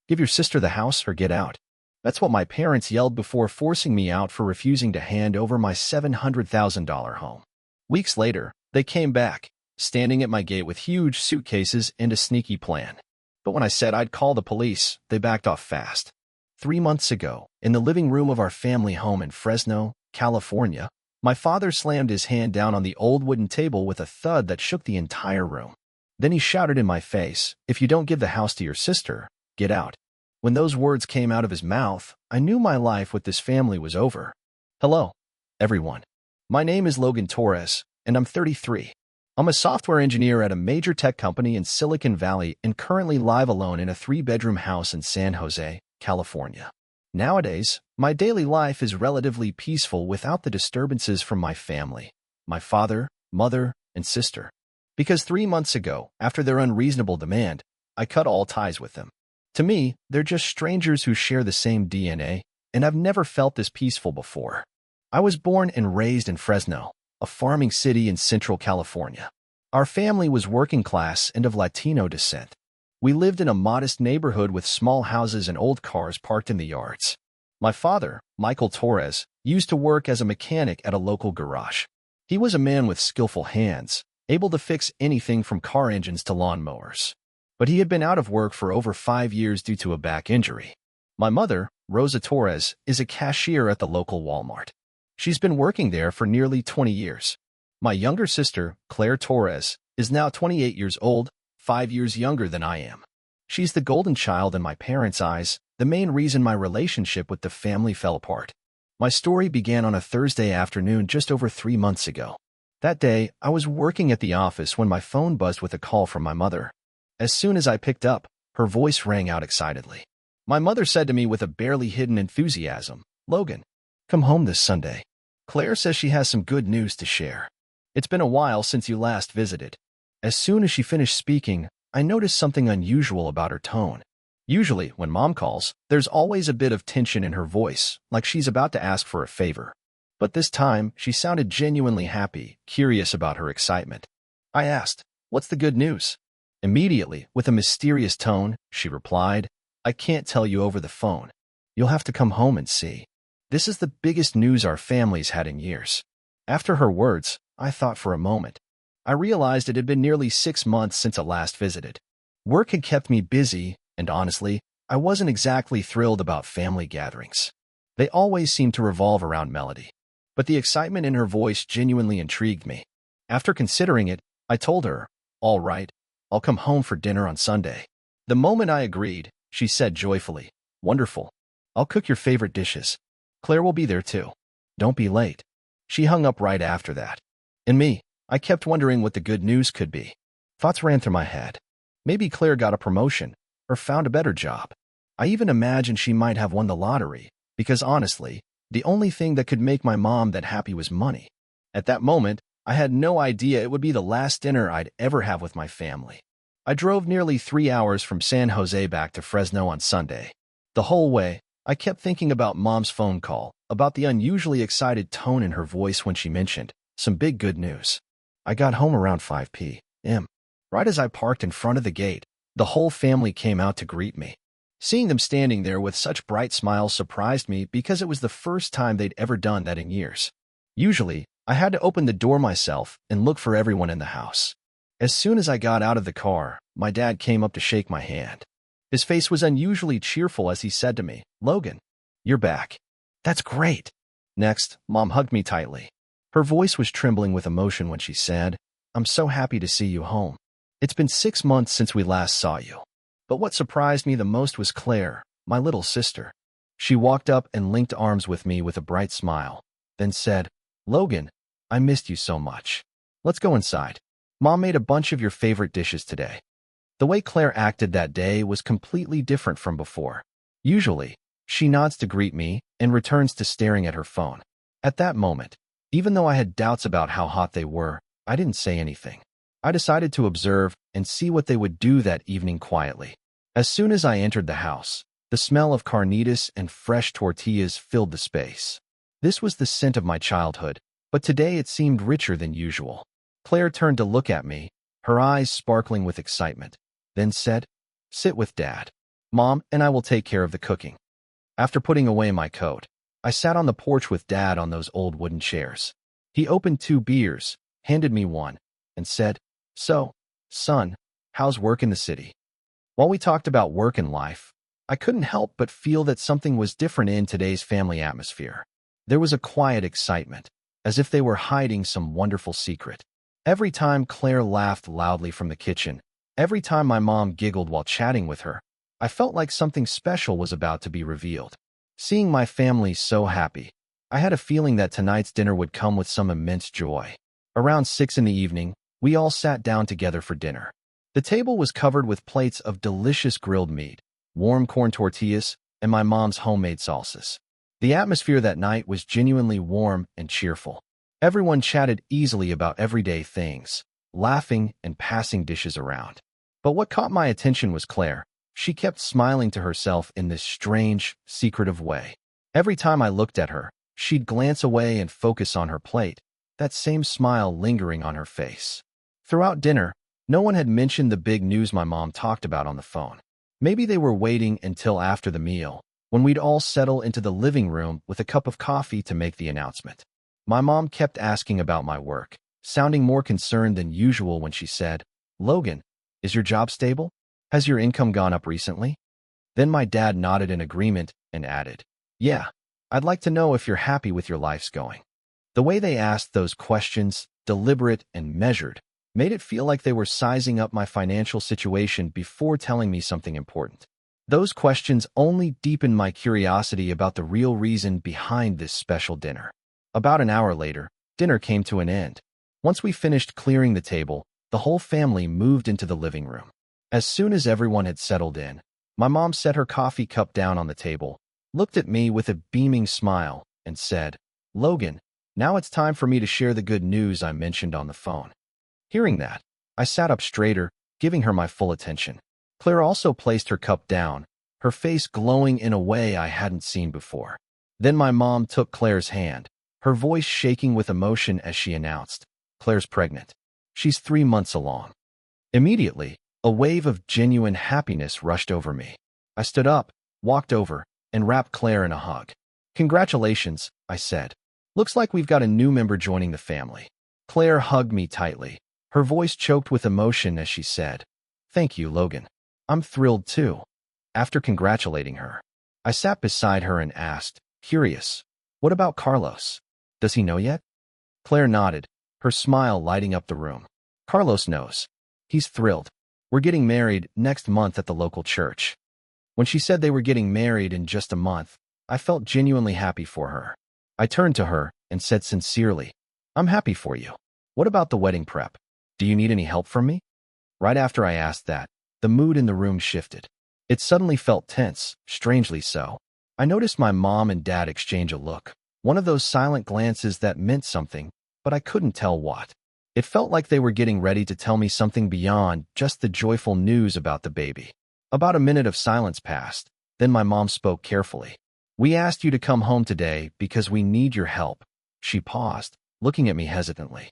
Give your sister the house or get out. That's what my parents yelled before forcing me out for refusing to hand over my $700,000 home. Weeks later, they came back, standing at my gate with huge suitcases and a sneaky plan. But when I said I'd call the police, they backed off fast. 3 months ago, in the living room of our family home in Fresno, California, my father slammed his hand down on the old wooden table with a thud that shook the entire room. Then he shouted in my face, "If you don't give the house to your sister, get out." When those words came out of his mouth, I knew my life with this family was over. Hello, everyone. My name is Logan Torres, and I'm 33. I'm a software engineer at a major tech company in Silicon Valley and currently live alone in a 3-bedroom house in San Jose, California. Nowadays, my daily life is relatively peaceful without the disturbances from my family, my father, mother, and sister. Because 3 months ago, after their unreasonable demand, I cut all ties with them. To me, they're just strangers who share the same DNA, and I've never felt this peaceful before. I was born and raised in Fresno, a farming city in Central California. Our family was working class and of Latino descent. We lived in a modest neighborhood with small houses and old cars parked in the yards. My father, Michael Torres, used to work as a mechanic at a local garage. He was a man with skillful hands, able to fix anything from car engines to lawnmowers. But he had been out of work for over 5 years due to a back injury. My mother, Rosa Torres, is a cashier at the local Walmart. She's been working there for nearly 20 years. My younger sister, Claire Torres, is now 28 years old, 5 years younger than I am. She's the golden child in my parents' eyes, the main reason my relationship with the family fell apart. My story began on a Thursday afternoon just over 3 months ago. That day, I was working at the office when my phone buzzed with a call from my mother. As soon as I picked up, her voice rang out excitedly. My mother said to me with a barely hidden enthusiasm, "Logan, come home this Sunday. Claire says she has some good news to share. It's been a while since you last visited." As soon as she finished speaking, I noticed something unusual about her tone. Usually, when Mom calls, there's always a bit of tension in her voice, like she's about to ask for a favor. But this time, she sounded genuinely happy, curious about her excitement. I asked, "What's the good news?" Immediately, with a mysterious tone, she replied, "I can't tell you over the phone. You'll have to come home and see. This is the biggest news our family's had in years." After her words, I thought for a moment. I realized it had been nearly 6 months since I last visited. Work had kept me busy, and honestly, I wasn't exactly thrilled about family gatherings. They always seemed to revolve around Melody. But the excitement in her voice genuinely intrigued me. After considering it, I told her, "All right, I'll come home for dinner on Sunday." The moment I agreed, she said joyfully, "Wonderful. I'll cook your favorite dishes. Claire will be there too. Don't be late." She hung up right after that. And me, I kept wondering what the good news could be. Thoughts ran through my head. Maybe Claire got a promotion, or found a better job. I even imagined she might have won the lottery, because honestly, the only thing that could make my mom that happy was money. At that moment, I had no idea it would be the last dinner I'd ever have with my family. I drove nearly 3 hours from San Jose back to Fresno on Sunday. The whole way, I kept thinking about Mom's phone call, about the unusually excited tone in her voice when she mentioned some big good news. I got home around 5 p.m. Right as I parked in front of the gate, the whole family came out to greet me. Seeing them standing there with such bright smiles surprised me because it was the first time they'd ever done that in years. Usually, I had to open the door myself and look for everyone in the house. As soon as I got out of the car, my dad came up to shake my hand. His face was unusually cheerful as he said to me, "Logan, you're back. That's great." Next, Mom hugged me tightly. Her voice was trembling with emotion when she said, "I'm so happy to see you home. It's been 6 months since we last saw you." But what surprised me the most was Claire, my little sister. She walked up and linked arms with me with a bright smile, then said, "Logan, I missed you so much. Let's go inside. Mom made a bunch of your favorite dishes today." The way Claire acted that day was completely different from before. Usually, she nods to greet me and returns to staring at her phone. At that moment, even though I had doubts about how hot they were, I didn't say anything. I decided to observe and see what they would do that evening quietly. As soon as I entered the house, the smell of carnitas and fresh tortillas filled the space. This was the scent of my childhood, but today it seemed richer than usual. Claire turned to look at me, her eyes sparkling with excitement, then said, "Sit with Dad." Mom and I will take care of the cooking. After putting away my coat, I sat on the porch with Dad on those old wooden chairs. He opened 2 beers, handed me one, and said, "So, son, how's work in the city?" While we talked about work and life, I couldn't help but feel that something was different in today's family atmosphere. There was a quiet excitement, as if they were hiding some wonderful secret. Every time Claire laughed loudly from the kitchen, every time my mom giggled while chatting with her, I felt like something special was about to be revealed. Seeing my family so happy, I had a feeling that tonight's dinner would come with some immense joy. Around 6 in the evening, we all sat down together for dinner. The table was covered with plates of delicious grilled meat, warm corn tortillas, and my mom's homemade salsas. The atmosphere that night was genuinely warm and cheerful. Everyone chatted easily about everyday things, laughing and passing dishes around. But what caught my attention was Claire. She kept smiling to herself in this strange, secretive way. Every time I looked at her, she'd glance away and focus on her plate, that same smile lingering on her face. Throughout dinner, no one had mentioned the big news my mom talked about on the phone. Maybe they were waiting until after the meal, when we'd all settle into the living room with a cup of coffee to make the announcement. My mom kept asking about my work, sounding more concerned than usual when she said, "Logan, is your job stable? Has your income gone up recently?" Then my dad nodded in agreement and added, "Yeah, I'd like to know if you're happy with your life's going." The way they asked those questions, deliberate and measured, made it feel like they were sizing up my financial situation before telling me something important. Those questions only deepened my curiosity about the real reason behind this special dinner. About an hour later, dinner came to an end. Once we finished clearing the table, the whole family moved into the living room. As soon as everyone had settled in, my mom set her coffee cup down on the table, looked at me with a beaming smile, and said, "Logan, now it's time for me to share the good news I mentioned on the phone." Hearing that, I sat up straighter, giving her my full attention. Claire also placed her cup down, her face glowing in a way I hadn't seen before. Then my mom took Claire's hand, her voice shaking with emotion as she announced, "Claire's pregnant. She's 3 months along." Immediately, a wave of genuine happiness rushed over me. I stood up, walked over, and wrapped Claire in a hug. "Congratulations," I said. "Looks like we've got a new member joining the family." Claire hugged me tightly, her voice choked with emotion as she said, "Thank you, Logan. I'm thrilled too." After congratulating her, I sat beside her and asked, curious, "What about Carlos? Does he know yet?" Claire nodded, her smile lighting up the room. "Carlos knows. He's thrilled. We're getting married next month at the local church." When she said they were getting married in just a month, I felt genuinely happy for her. I turned to her and said sincerely, "I'm happy for you. What about the wedding prep? Do you need any help from me?" Right after I asked that, the mood in the room shifted. It suddenly felt tense, strangely so. I noticed my mom and dad exchange a look, one of those silent glances that meant something, but I couldn't tell what. It felt like they were getting ready to tell me something beyond just the joyful news about the baby. About a minute of silence passed, then my mom spoke carefully. "We asked you to come home today because we need your help." She paused, looking at me hesitantly.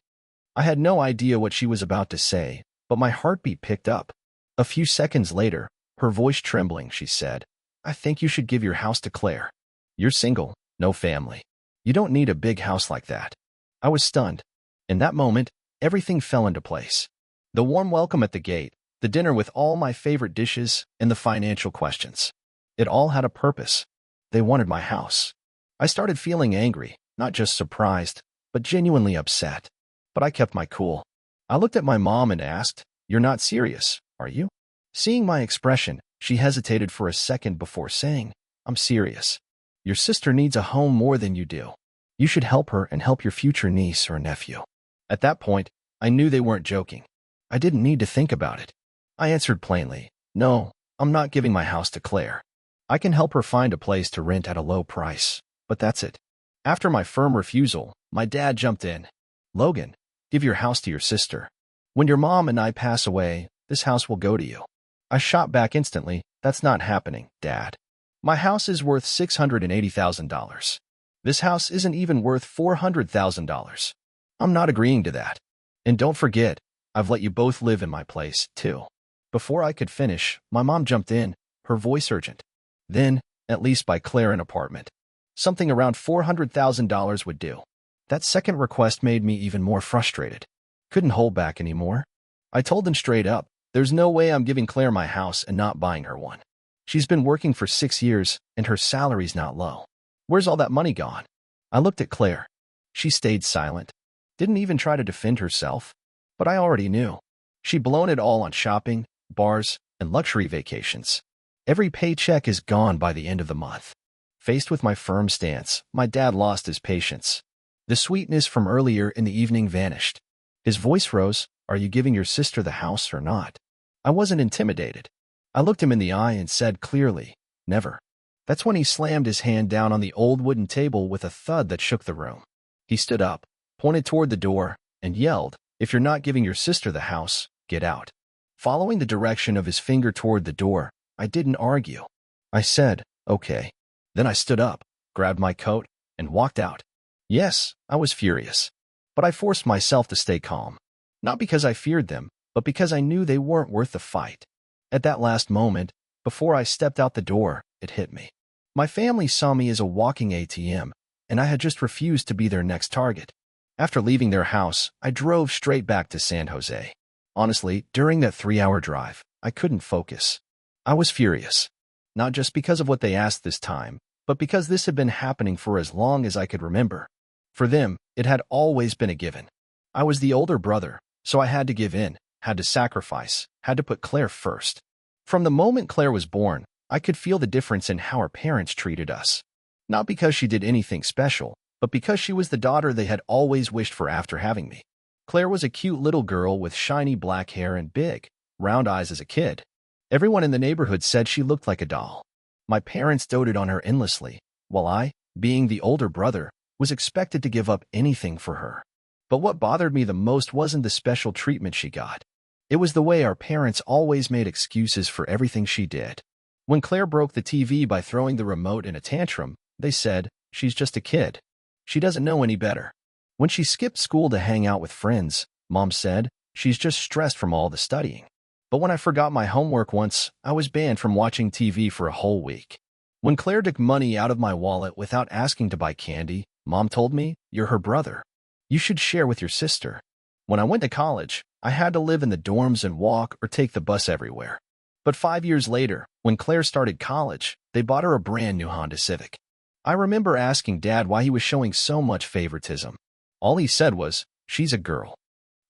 I had no idea what she was about to say, but my heartbeat picked up. A few seconds later, her voice trembling, she said, "I think you should give your house to Claire. You're single, no family. You don't need a big house like that." I was stunned. In that moment, everything fell into place. The warm welcome at the gate, the dinner with all my favorite dishes, and the financial questions. It all had a purpose. They wanted my house. I started feeling angry, not just surprised, but genuinely upset. But I kept my cool. I looked at my mom and asked, "You're not serious, are you?" Seeing my expression, she hesitated for a second before saying, "I'm serious. Your sister needs a home more than you do. You should help her and help your future niece or nephew." At that point, I knew they weren't joking. I didn't need to think about it. I answered plainly, "No, I'm not giving my house to Claire. I can help her find a place to rent at a low price, but that's it." After my firm refusal, my dad jumped in. "Logan, give your house to your sister. When your mom and I pass away, this house will go to you." I shot back instantly, "That's not happening, Dad. My house is worth $680,000. This house isn't even worth $400,000. I'm not agreeing to that. And don't forget, I've let you both live in my place, too." Before I could finish, my mom jumped in, her voice urgent. Then, at least buy Claire an apartment. Something around $400,000 would do. That second request made me even more frustrated. Couldn't hold back anymore. I told them straight up, there's no way I'm giving Claire my house and not buying her one. She's been working for 6 years, and her salary's not low. Where's all that money gone? I looked at Claire. She stayed silent. Didn't even try to defend herself. But I already knew. She'd blown it all on shopping, bars, and luxury vacations. Every paycheck is gone by the end of the month. Faced with my firm stance, my dad lost his patience. The sweetness from earlier in the evening vanished. His voice rose, "Are you giving your sister the house or not?" I wasn't intimidated. I looked him in the eye and said clearly, "Never." That's when he slammed his hand down on the old wooden table with a thud that shook the room. He stood up, pointed toward the door, and yelled, "If you're not giving your sister the house, get out." Following the direction of his finger toward the door, I didn't argue. I said, "Okay." Then I stood up, grabbed my coat, and walked out. Yes, I was furious. But I forced myself to stay calm. Not because I feared them, but because I knew they weren't worth the fight. At that last moment, before I stepped out the door, it hit me. My family saw me as a walking ATM, and I had just refused to be their next target. After leaving their house, I drove straight back to San Jose. Honestly, during that 3-hour drive, I couldn't focus. I was furious. Not just because of what they asked this time, but because this had been happening for as long as I could remember. For them, it had always been a given. I was the older brother, so I had to give in, had to sacrifice, had to put Claire first. From the moment Claire was born, I could feel the difference in how her parents treated us. Not because she did anything special, but because she was the daughter they had always wished for after having me. Claire was a cute little girl with shiny black hair and big, round eyes as a kid. Everyone in the neighborhood said she looked like a doll. My parents doted on her endlessly, while I, being the older brother, was expected to give up anything for her. But what bothered me the most wasn't the special treatment she got. It was the way our parents always made excuses for everything she did. When Claire broke the TV by throwing the remote in a tantrum, they said, "She's just a kid. She doesn't know any better." When she skipped school to hang out with friends, Mom said, "She's just stressed from all the studying." But when I forgot my homework once, I was banned from watching TV for a whole week. When Claire took money out of my wallet without asking to buy candy, Mom told me, "You're her brother. You should share with your sister." When I went to college, I had to live in the dorms and walk or take the bus everywhere. But 5 years later, when Claire started college, they bought her a brand new Honda Civic. I remember asking Dad why he was showing so much favoritism. All he said was, "She's a girl.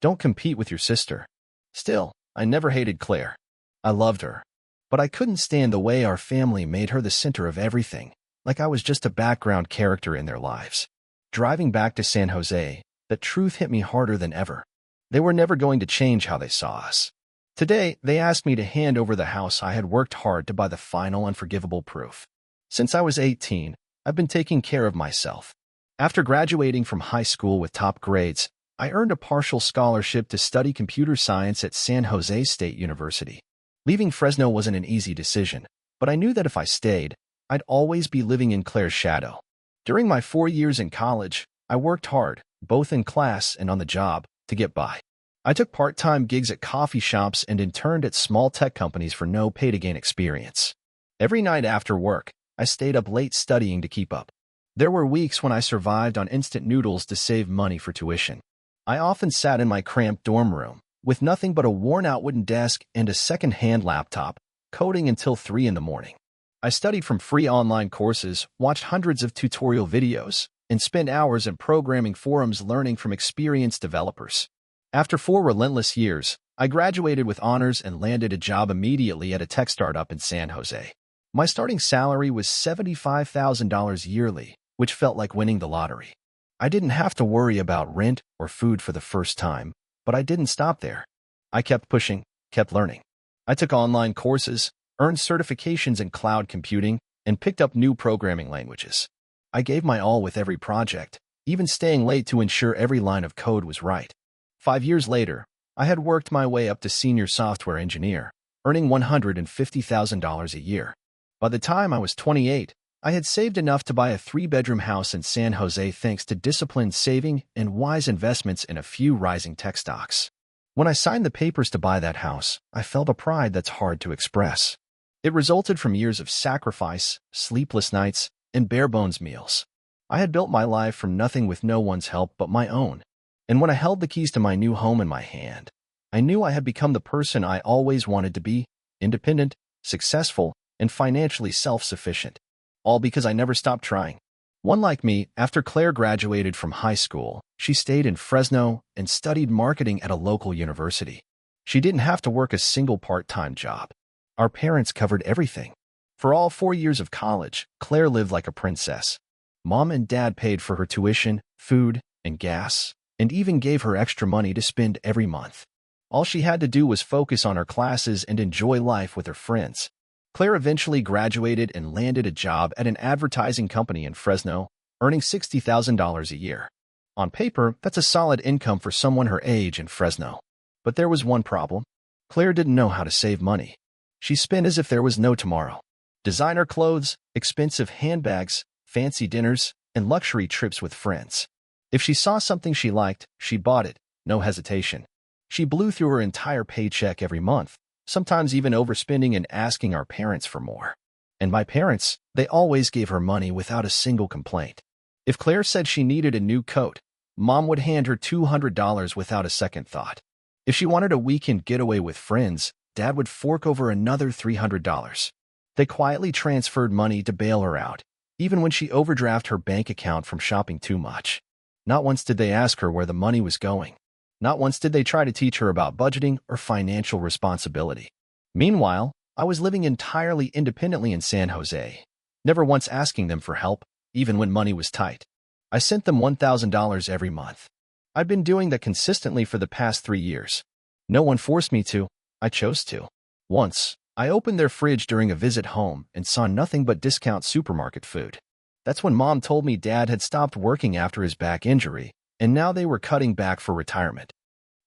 Don't compete with your sister." Still, I never hated Claire. I loved her. But I couldn't stand the way our family made her the center of everything, like I was just a background character in their lives. Driving back to San Jose, the truth hit me harder than ever. They were never going to change how they saw us. Today, they asked me to hand over the house I had worked hard to buy, the final unforgivable proof. Since I was 18, I've been taking care of myself. After graduating from high school with top grades, I earned a partial scholarship to study computer science at San Jose State University. Leaving Fresno wasn't an easy decision, but I knew that if I stayed, I'd always be living in Claire's shadow. During my 4 years in college, I worked hard, both in class and on the job, to get by. I took part-time gigs at coffee shops and interned at small tech companies for no pay-to-gain experience. Every night after work, I stayed up late studying to keep up. There were weeks when I survived on instant noodles to save money for tuition. I often sat in my cramped dorm room, with nothing but a worn-out wooden desk and a second-hand laptop, coding until 3 in the morning. I studied from free online courses, watched hundreds of tutorial videos, and spent hours in programming forums learning from experienced developers. After 4 relentless years, I graduated with honors and landed a job immediately at a tech startup in San Jose. My starting salary was $75,000 yearly, which felt like winning the lottery. I didn't have to worry about rent or food for the first time, but I didn't stop there. I kept pushing, kept learning. I took online courses, earned certifications in cloud computing, and picked up new programming languages. I gave my all with every project, even staying late to ensure every line of code was right. 5 years later, I had worked my way up to senior software engineer, earning $150,000 a year. By the time I was 28, I had saved enough to buy a 3-bedroom house in San Jose thanks to disciplined saving and wise investments in a few rising tech stocks. When I signed the papers to buy that house, I felt a pride that's hard to express. It resulted from years of sacrifice, sleepless nights, and bare-bones meals. I had built my life from nothing with no one's help but my own. And when I held the keys to my new home in my hand, I knew I had become the person I always wanted to be: independent, successful, and financially self-sufficient. All because I never stopped trying. One like me, after Claire graduated from high school, she stayed in Fresno and studied marketing at a local university. She didn't have to work a single part-time job. Our parents covered everything. For all 4 years of college, Claire lived like a princess. Mom and Dad paid for her tuition, food, and gas, and even gave her extra money to spend every month. All she had to do was focus on her classes and enjoy life with her friends. Claire eventually graduated and landed a job at an advertising company in Fresno, earning $60,000 a year. On paper, that's a solid income for someone her age in Fresno. But there was one problem. Claire didn't know how to save money. She spent as if there was no tomorrow. Designer clothes, expensive handbags, fancy dinners, and luxury trips with friends. If she saw something she liked, she bought it, no hesitation. She blew through her entire paycheck every month, sometimes even overspending and asking our parents for more. And my parents, they always gave her money without a single complaint. If Claire said she needed a new coat, Mom would hand her $200 without a second thought. If she wanted a weekend getaway with friends, Dad would fork over another $300. They quietly transferred money to bail her out, even when she overdrafted her bank account from shopping too much. Not once did they ask her where the money was going. Not once did they try to teach her about budgeting or financial responsibility. Meanwhile, I was living entirely independently in San Jose, never once asking them for help, even when money was tight. I sent them $1,000 every month. I'd been doing that consistently for the past 3 years. No one forced me to. I chose to. Once, I opened their fridge during a visit home and saw nothing but discount supermarket food. That's when Mom told me Dad had stopped working after his back injury, and now they were cutting back for retirement.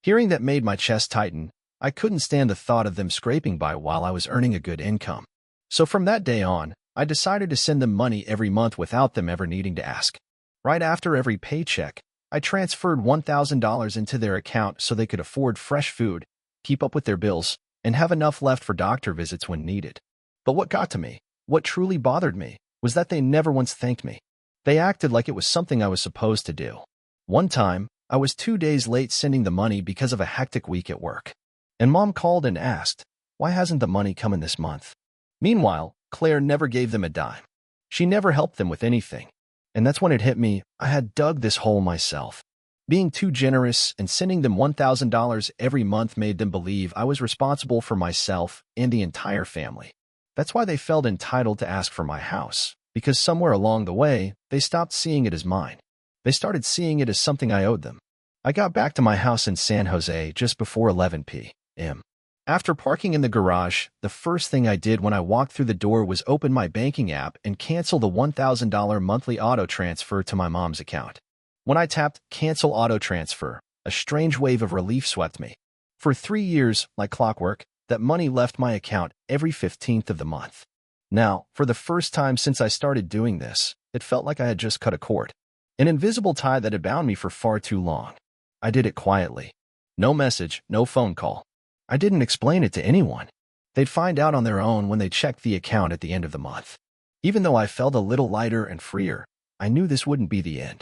Hearing that made my chest tighten. I couldn't stand the thought of them scraping by while I was earning a good income. So from that day on, I decided to send them money every month without them ever needing to ask. Right after every paycheck, I transferred $1,000 into their account so they could afford fresh food, keep up with their bills, and have enough left for doctor visits when needed. But what got to me, what truly bothered me, was that they never once thanked me. They acted like it was something I was supposed to do. One time, I was 2 days late sending the money because of a hectic week at work. And Mom called and asked, "Why hasn't the money come in this month?" Meanwhile, Claire never gave them a dime. She never helped them with anything. And that's when it hit me, I had dug this hole myself. Being too generous and sending them $1,000 every month made them believe I was responsible for myself and the entire family. That's why they felt entitled to ask for my house, because somewhere along the way, they stopped seeing it as mine. They started seeing it as something I owed them. I got back to my house in San Jose just before 11 p.m. After parking in the garage, the first thing I did when I walked through the door was open my banking app and cancel the $1,000 monthly auto transfer to my mom's account. When I tapped Cancel Auto Transfer, a strange wave of relief swept me. For 3 years, like clockwork, that money left my account every 15th of the month. Now, for the first time since I started doing this, it felt like I had just cut a cord. An invisible tie that had bound me for far too long. I did it quietly. No message, no phone call. I didn't explain it to anyone. They'd find out on their own when they checked the account at the end of the month. Even though I felt a little lighter and freer, I knew this wouldn't be the end.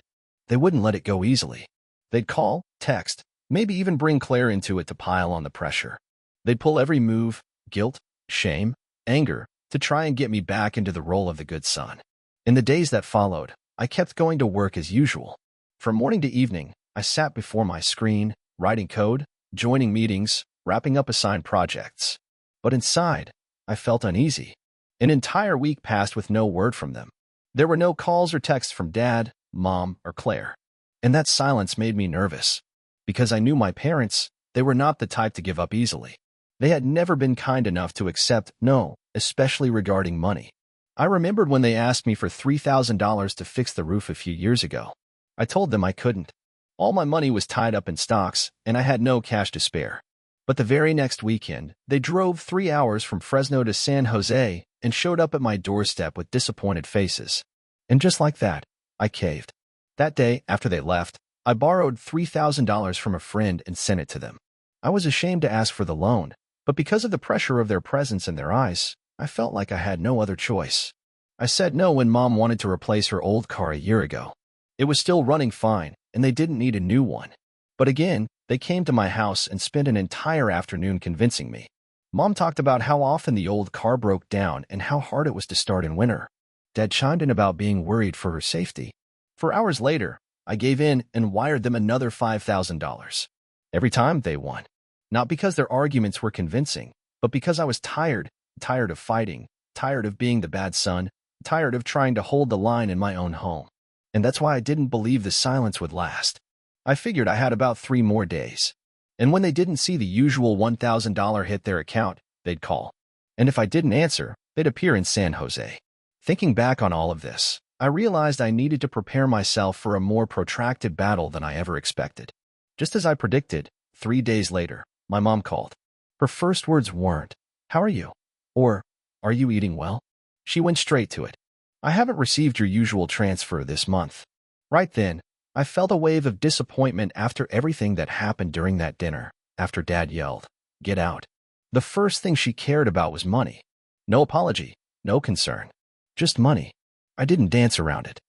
They wouldn't let it go easily. They'd call, text, maybe even bring Claire into it to pile on the pressure. They'd pull every move, guilt, shame, anger, to try and get me back into the role of the good son. In the days that followed, I kept going to work as usual. From morning to evening, I sat before my screen, writing code, joining meetings, wrapping up assigned projects. But inside, I felt uneasy. An entire week passed with no word from them. There were no calls or texts from Dad, Mom, or Claire. And that silence made me nervous. Because I knew my parents, they were not the type to give up easily. They had never been kind enough to accept no, especially regarding money. I remembered when they asked me for $3,000 to fix the roof a few years ago. I told them I couldn't. All my money was tied up in stocks, and I had no cash to spare. But the very next weekend, they drove 3 hours from Fresno to San Jose and showed up at my doorstep with disappointed faces. And just like that, I caved. That day, after they left, I borrowed $3,000 from a friend and sent it to them. I was ashamed to ask for the loan, but because of the pressure of their presence in their eyes, I felt like I had no other choice. I said no when Mom wanted to replace her old car a year ago. It was still running fine, and they didn't need a new one. But again, they came to my house and spent an entire afternoon convincing me. Mom talked about how often the old car broke down and how hard it was to start in winter. Dad chimed in about being worried for her safety. For hours later, I gave in and wired them another $5,000. Every time they won. Not because their arguments were convincing, but because I was tired of fighting, tired of being the bad son, tired of trying to hold the line in my own home. And that's why I didn't believe the silence would last. I figured I had about 3 more days. And when they didn't see the usual $1,000 hit their account, they'd call. And if I didn't answer, they'd appear in San Jose. Thinking back on all of this, I realized I needed to prepare myself for a more protracted battle than I ever expected. Just as I predicted, 3 days later, my mom called. Her first words weren't, "How are you?" or, "Are you eating well?" She went straight to it. "I haven't received your usual transfer this month." Right then, I felt a wave of disappointment after everything that happened during that dinner, after Dad yelled, "Get out." The first thing she cared about was money. No apology, no concern. Just money. I didn't dance around it.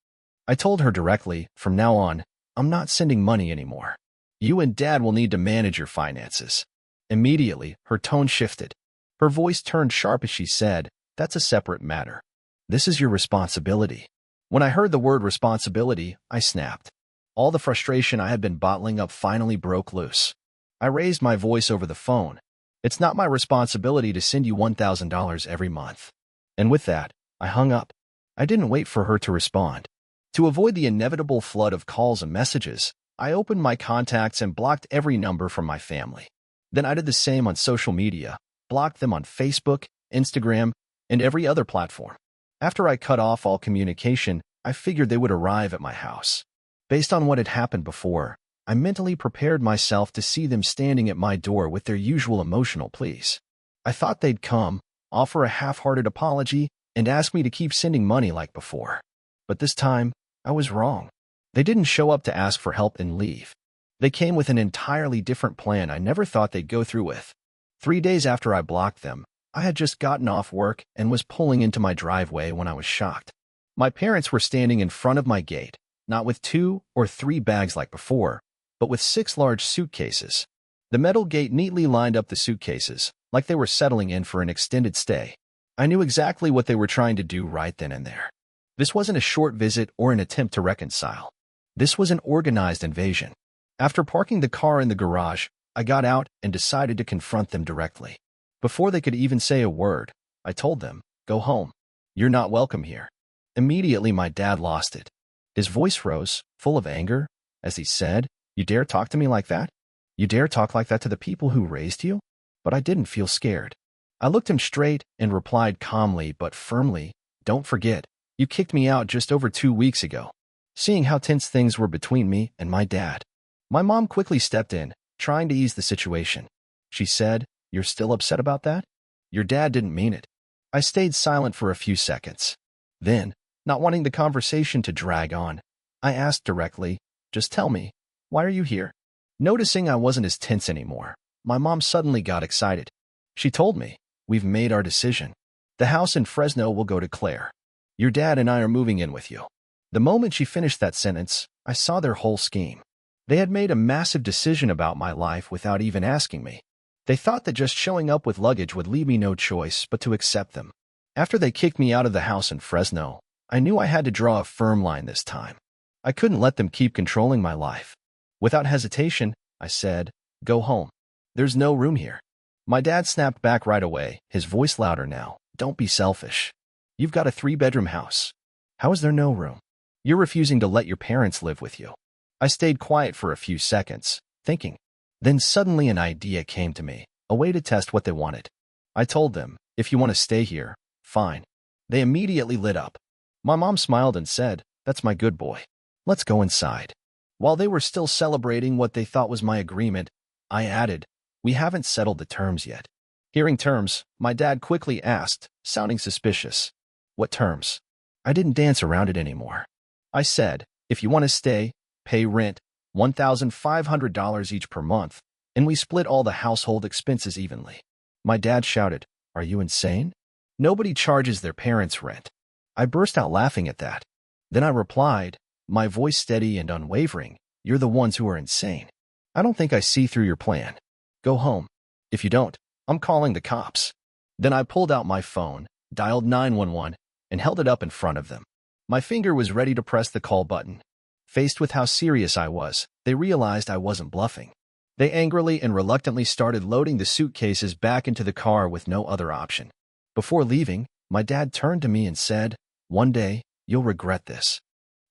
I told her directly, "From now on, I'm not sending money anymore. You and Dad will need to manage your finances." Immediately, her tone shifted. Her voice turned sharp as she said, "That's a separate matter. This is your responsibility." When I heard the word responsibility, I snapped. All the frustration I had been bottling up finally broke loose. I raised my voice over the phone. "It's not my responsibility to send you $1,000 every month." And with that, I hung up. I didn't wait for her to respond. To avoid the inevitable flood of calls and messages, I opened my contacts and blocked every number from my family. Then I did the same on social media, blocked them on Facebook, Instagram, and every other platform. After I cut off all communication, I figured they would arrive at my house. Based on what had happened before, I mentally prepared myself to see them standing at my door with their usual emotional pleas. I thought they'd come, offer a half-hearted apology, and ask me to keep sending money like before. But this time, I was wrong. They didn't show up to ask for help and leave. They came with an entirely different plan I never thought they'd go through with. 3 days after I blocked them, I had just gotten off work and was pulling into my driveway when I was shocked. My parents were standing in front of my gate, not with 2 or 3 bags like before, but with 6 large suitcases. The metal gate neatly lined up the suitcases, like they were settling in for an extended stay. I knew exactly what they were trying to do right then and there. This wasn't a short visit or an attempt to reconcile. This was an organized invasion. After parking the car in the garage, I got out and decided to confront them directly. Before they could even say a word, I told them, "Go home. You're not welcome here." Immediately, my dad lost it. His voice rose, full of anger, as he said, "You dare talk to me like that? You dare talk like that to the people who raised you?" But I didn't feel scared. I looked him straight and replied calmly but firmly, "Don't forget, you kicked me out just over 2 weeks ago." Seeing how tense things were between me and my dad, my mom quickly stepped in, trying to ease the situation. She said, "You're still upset about that? Your dad didn't mean it." I stayed silent for a few seconds. Then, not wanting the conversation to drag on, I asked directly, "Just tell me, why are you here?" Noticing I wasn't as tense anymore, my mom suddenly got excited. She told me, "We've made our decision. The house in Fresno will go to Claire. Your dad and I are moving in with you." The moment she finished that sentence, I saw their whole scheme. They had made a massive decision about my life without even asking me. They thought that just showing up with luggage would leave me no choice but to accept them. After they kicked me out of the house in Fresno, I knew I had to draw a firm line this time. I couldn't let them keep controlling my life. Without hesitation, I said, "Go home. There's no room here." My dad snapped back right away, his voice louder now. "Don't be selfish. You've got a 3-bedroom house. How is there no room? You're refusing to let your parents live with you." I stayed quiet for a few seconds, thinking. Then suddenly an idea came to me, a way to test what they wanted. I told them, "If you want to stay here, fine." They immediately lit up. My mom smiled and said, "That's my good boy. Let's go inside." While they were still celebrating what they thought was my agreement, I added, "We haven't settled the terms yet." Hearing terms, my dad quickly asked, sounding suspicious, "What terms?" I didn't dance around it anymore. I said, "If you want to stay, pay rent, $1,500 each per month, and we split all the household expenses evenly." My dad shouted, "Are you insane? Nobody charges their parents rent. I burst out laughing at that. Then I replied, my voice steady and unwavering, you're the ones who are insane. I don't think I see through your plan. Go home. If you don't, I'm calling the cops. Then I pulled out my phone, dialed 911, and held it up in front of them. My finger was ready to press the call button. Faced with how serious I was, they realized I wasn't bluffing. They angrily and reluctantly started loading the suitcases back into the car with no other option. Before leaving, my dad turned to me and said, one day, you'll regret this.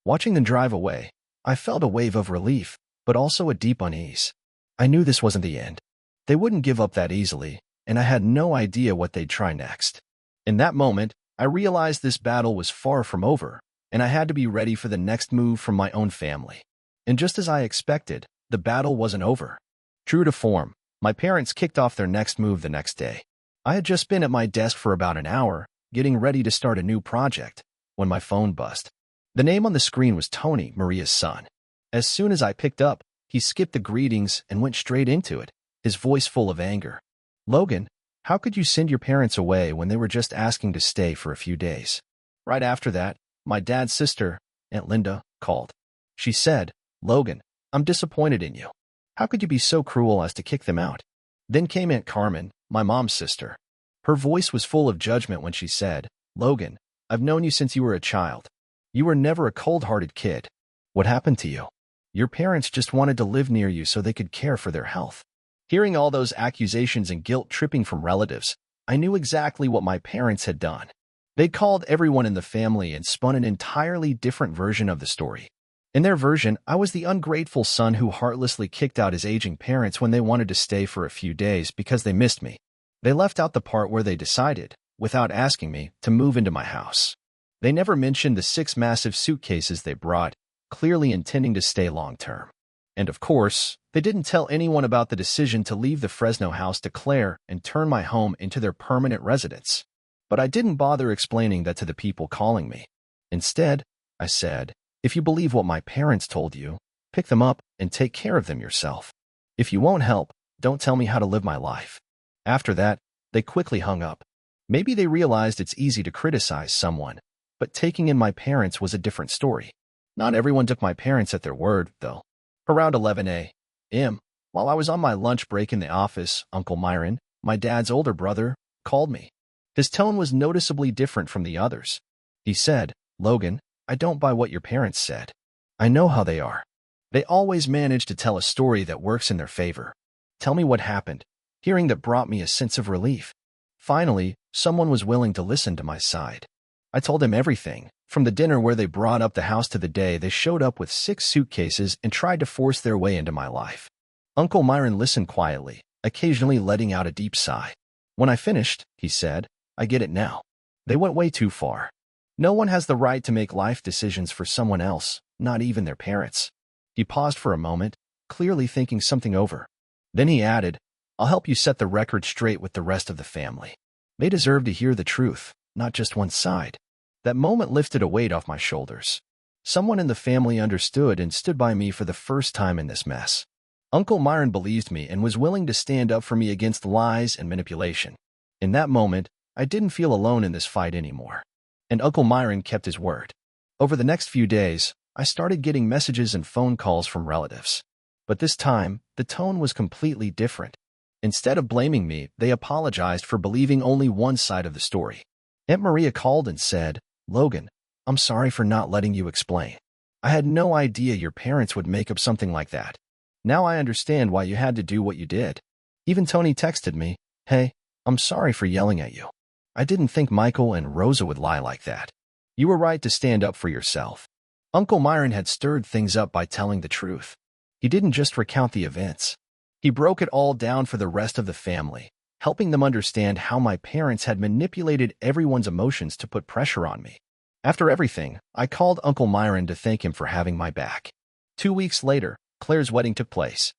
Watching them drive away, I felt a wave of relief, but also a deep unease. I knew this wasn't the end. They wouldn't give up that easily, and I had no idea what they'd try next. In that moment, I realized this battle was far from over, and I had to be ready for the next move from my own family. And just as I expected, the battle wasn't over. True to form, my parents kicked off their next move the next day. I had just been at my desk for about an hour, getting ready to start a new project, when my phone buzzed. The name on the screen was Tony, Maria's son. As soon as I picked up, he skipped the greetings and went straight into it, his voice full of anger. Logan, how could you send your parents away when they were just asking to stay for a few days? Right after that, my dad's sister, Aunt Linda, called. She said, Logan, I'm disappointed in you. How could you be so cruel as to kick them out? Then came Aunt Carmen, my mom's sister. Her voice was full of judgment when she said, Logan, I've known you since you were a child. You were never a cold-hearted kid. What happened to you? Your parents just wanted to live near you so they could care for their health. Hearing all those accusations and guilt tripping from relatives, I knew exactly what my parents had done. They called everyone in the family and spun an entirely different version of the story. In their version, I was the ungrateful son who heartlessly kicked out his aging parents when they wanted to stay for a few days because they missed me. They left out the part where they decided, without asking me, to move into my house. They never mentioned the 6 massive suitcases they brought, clearly intending to stay long-term. And of course, they didn't tell anyone about the decision to leave the Fresno house to Claire and turn my home into their permanent residence. But I didn't bother explaining that to the people calling me. Instead, I said, if you believe what my parents told you, pick them up and take care of them yourself. If you won't help, don't tell me how to live my life. After that, they quickly hung up. Maybe they realized it's easy to criticize someone, but taking in my parents was a different story. Not everyone took my parents at their word, though. Around 11 a.m., while I was on my lunch break in the office, Uncle Myron, my dad's older brother, called me. His tone was noticeably different from the others. He said, Logan, I don't buy what your parents said. I know how they are. They always manage to tell a story that works in their favor. Tell me what happened. Hearing that brought me a sense of relief. Finally, someone was willing to listen to my side. I told him everything, from the dinner where they brought up the house to the day they showed up with 6 suitcases and tried to force their way into my life. Uncle Myron listened quietly, occasionally letting out a deep sigh. When I finished, he said, I get it now. They went way too far. No one has the right to make life decisions for someone else, not even their parents. He paused for a moment, clearly thinking something over. Then he added, I'll help you set the record straight with the rest of the family. They deserve to hear the truth, not just one side. That moment lifted a weight off my shoulders. Someone in the family understood and stood by me for the first time in this mess. Uncle Myron believed me and was willing to stand up for me against lies and manipulation. In that moment, I didn't feel alone in this fight anymore. And Uncle Myron kept his word. Over the next few days, I started getting messages and phone calls from relatives. But this time, the tone was completely different. Instead of blaming me, they apologized for believing only one side of the story. Aunt Maria called and said, Logan, I'm sorry for not letting you explain. I had no idea your parents would make up something like that. Now I understand why you had to do what you did. Even Tony texted me, Hey, I'm sorry for yelling at you. I didn't think Michael and Rosa would lie like that. You were right to stand up for yourself. Uncle Myron had stirred things up by telling the truth. He didn't just recount the events. He broke it all down for the rest of the family, helping them understand how my parents had manipulated everyone's emotions to put pressure on me. After everything, I called Uncle Myron to thank him for having my back. 2 weeks later, Claire's wedding took place.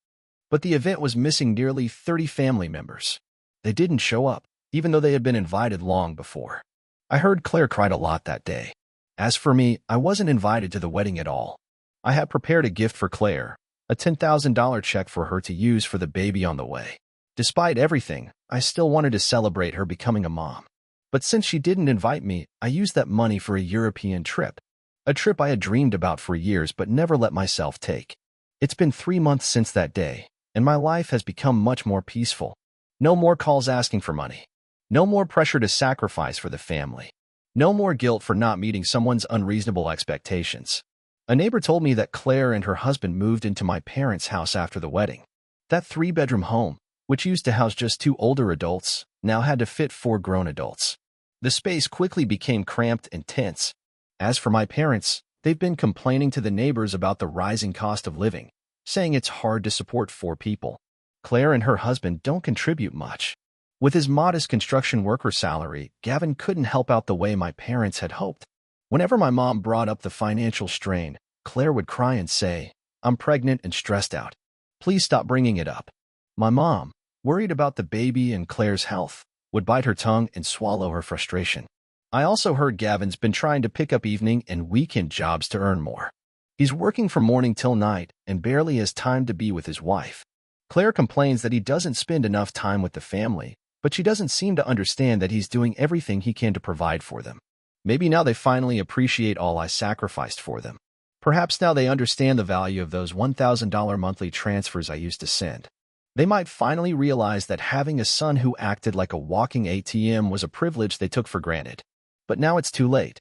But the event was missing nearly 30 family members. They didn't show up, even though they had been invited long before. I heard Claire cried a lot that day. As for me, I wasn't invited to the wedding at all. I had prepared a gift for Claire, a $10,000 check for her to use for the baby on the way. Despite everything, I still wanted to celebrate her becoming a mom. But since she didn't invite me, I used that money for a European trip. A trip I had dreamed about for years but never let myself take. It's been 3 months since that day, and my life has become much more peaceful. No more calls asking for money. No more pressure to sacrifice for the family. No more guilt for not meeting someone's unreasonable expectations. A neighbor told me that Claire and her husband moved into my parents' house after the wedding. That 3-bedroom home, which used to house just 2 older adults, now had to fit 4 grown adults. The space quickly became cramped and tense. As for my parents, they've been complaining to the neighbors about the rising cost of living, saying it's hard to support 4 people. Claire and her husband don't contribute much. With his modest construction worker salary, Gavin couldn't help out the way my parents had hoped. Whenever my mom brought up the financial strain, Claire would cry and say, "I'm pregnant and stressed out. Please stop bringing it up." My mom, worried about the baby and Claire's health, would bite her tongue and swallow her frustration. I also heard Gavin's been trying to pick up evening and weekend jobs to earn more. He's working from morning till night and barely has time to be with his wife. Claire complains that he doesn't spend enough time with the family, but she doesn't seem to understand that he's doing everything he can to provide for them. Maybe now they finally appreciate all I sacrificed for them. Perhaps now they understand the value of those $1,000 monthly transfers I used to send. They might finally realize that having a son who acted like a walking ATM was a privilege they took for granted. But now it's too late.